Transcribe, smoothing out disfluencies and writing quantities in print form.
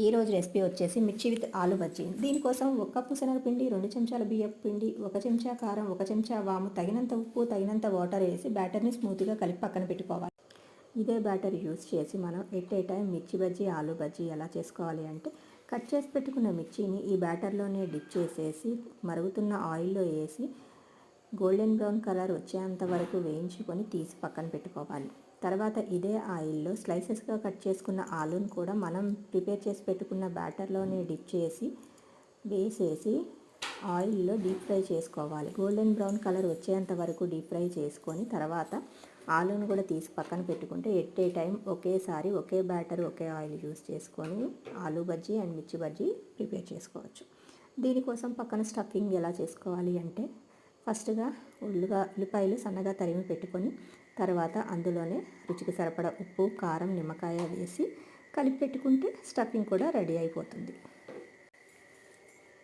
ఈరోజు రెసిపీ వచ్చేసి మిర్చి విత్ ఆలు బజ్జీ. దీనికోసం 1 కప్పు శనగపిండి, 2 చెంచాల బియ్యపు పిండి, 1 చెంచా కారం, 1 చెంచా వాము, తగినంత ఉప్పు, తగినంత వాటర్ వేసి బ్యాటర్ని స్మూత్గా కలిపి పక్కన పెట్టుకోవాలి. ఇదే బ్యాటర్ యూస్ చేసి మనం ఎట్ ఏ టైం మిర్చి బజ్జీ, ఆలు బజ్జీ ఎలా చేసుకోవాలి అంటే, కట్ చేసి పెట్టుకున్న మిర్చిని ఈ బ్యాటర్లోనే డిప్ చేసేసి మరుగుతున్న ఆయిల్లో వేసి గోల్డెన్ బ్రౌన్ కలర్ వచ్చేంత వరకు వేయించుకొని తీసి పక్కన పెట్టుకోవాలి. తర్వాత ఇదే ఆయిల్లో స్లైసెస్గా కట్ చేసుకున్న ఆలూను కూడా మనం ప్రిపేర్ చేసి పెట్టుకున్న బ్యాటర్లోనే డిప్ చేసి వేసేసి ఆయిల్లో డీప్ ఫ్రై చేసుకోవాలి. గోల్డెన్ బ్రౌన్ కలర్ వచ్చేంత వరకు డీప్ ఫ్రై చేసుకొని తర్వాత ఆలూను కూడా తీసి పక్కన పెట్టుకుంటే ఎట్ ఏ టైం ఒకేసారి ఒకే బ్యాటర్ ఒకే ఆయిల్ యూస్ చేసుకొని ఆలు బజ్జీ అండ్ మిర్చి బజ్జీ ప్రిపేర్ చేసుకోవచ్చు. దీనికోసం పక్కన స్టఫింగ్ ఎలా చేసుకోవాలి అంటే, ఫస్ట్గా ఉల్లిపాయలు సన్నగా తరిమి పెట్టుకొని తర్వాత అందులోనే రుచికి సరిపడా ఉప్పు, కారం, నిమ్మకాయ వేసి కలిపి పెట్టుకుంటే స్టఫింగ్ కూడా రెడీ అయిపోతుంది.